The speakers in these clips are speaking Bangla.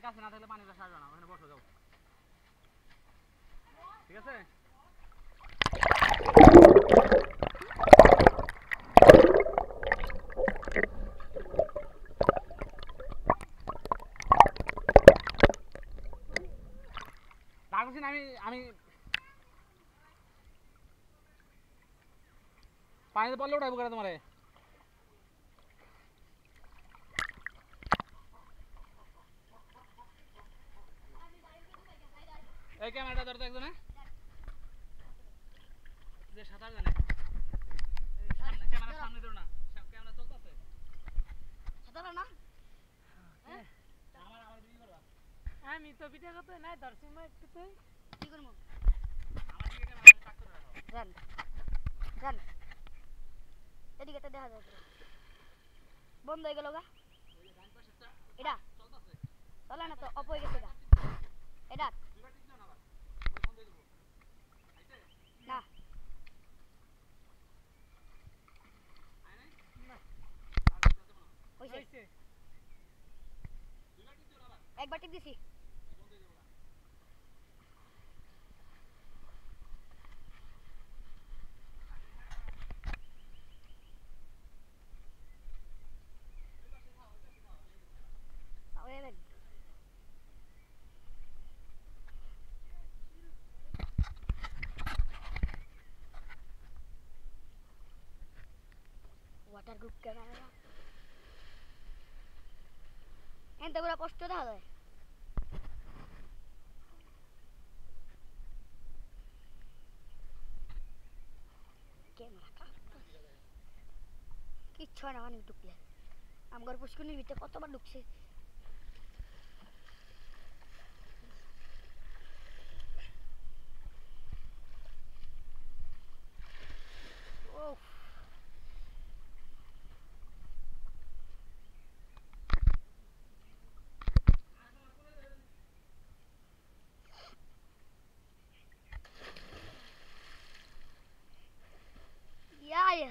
কাছে না থাকলে পানিটা সারবে না, ওখানে বসো যাও, ঠিক আছে? রাখছি না আমি পানিতে পড়লে উঠাবো করে তোমারে। এই ক্যামেরাটা ধরতো একজনে যে সাঁতার জানে, ক্যামেরার সামনে ধরো না, ক্যামেরা চলতেছে সাঁতার না। আমার ভিডিও করবা? আমি তো ভিডিও করতে নাই, ধরছি মই একটু তুই কি করব? আমার দিকে ক্যামেরা টাক করে রাখো। রান রান এদিকে তো দেখা যায় বন্ধ হয়ে গেল গা। এটা চলে না তো, অফ হয়ে গেছে গা এটা না। একবার টিপ দিছি। ওয়াটার গ্রুপ ক্যামেরা এনতে করে পোস্ট দেখা যায়। কিচ্ছু হয় না অনেক ঢুকলে, আমার পুষ্কুনির ভিতরে কতবার ঢুকছে।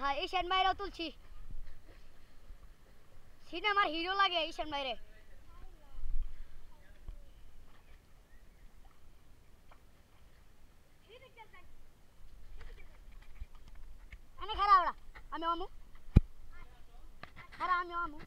হ্যাঁ ঈশান ভাইরাও তুলছি, সিনেমার হিরো লাগে ঈশান ভাইরে। আমি খারাপ ওরা, আমি আমু খারাপ, আমি আমু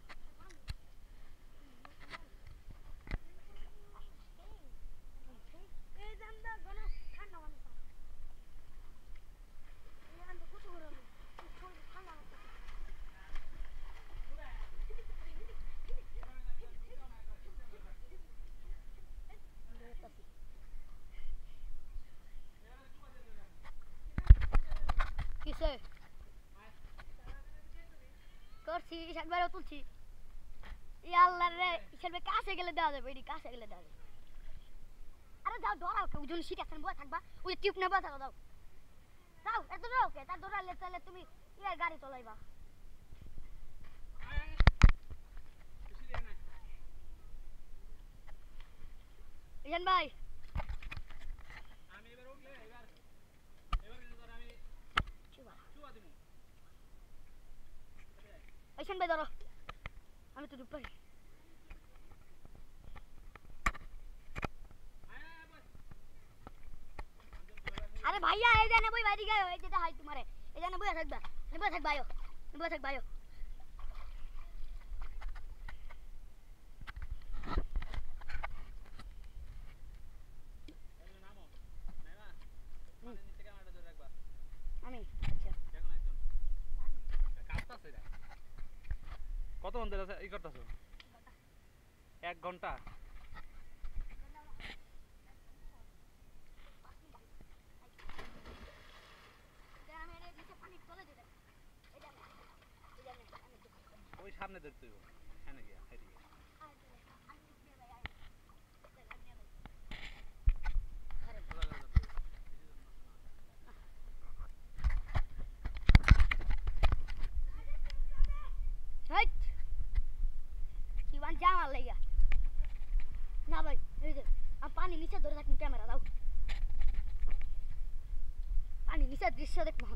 কিসে করছি, ঈশান ভাইরাও তুলছি। আল্লাহ রে, ঈশান ভাই কাছে গেলে দেওয়া যাবে, এটি কাছে গেলে দেওয়া যাবে। আরে যাও ধরাও, কেউ যদি শিখে আসেন বয়ে থাকবা, ওই টিপ নেবা থাকো, দাও দাও এত ধরো, ওকে তার ধরালে তাহলে তুমি ইয়ার গাড়ি চলাইবা। ঈশান ভাই আমি এবার উঠলে এবার ধর আমি চুয়া দিমু। ঈশান ভাই ধরো, আমি তো ডুব পাই। আরে ভাইয়া এই জানে বই বাইরে গায়, এই যেটা হাই তোমারে এই জানে বই থাকবা, বই থাকবা আয়ো, বই থাকবা আয়ো। আমি কত ঘন্টা ই করতেছো? 1 ঘন্টা। ওই সামনে দেখতে হইব, হ্যাঁ নাকি হেঁটে গিয়ে জামার লাইগা না ভাই, এই যে আমি পানি নিচে ধরে থাকি, ক্যামেরা দাও, পানি নিচে দৃশ্য দেখবো।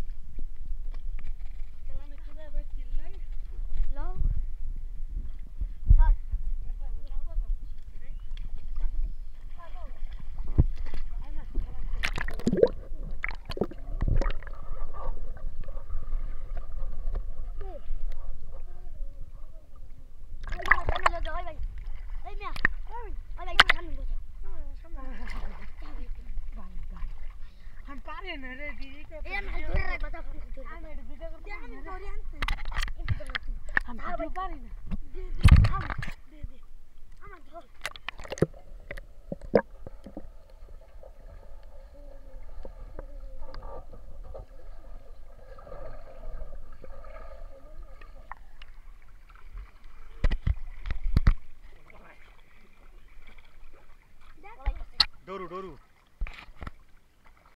গিরি এ না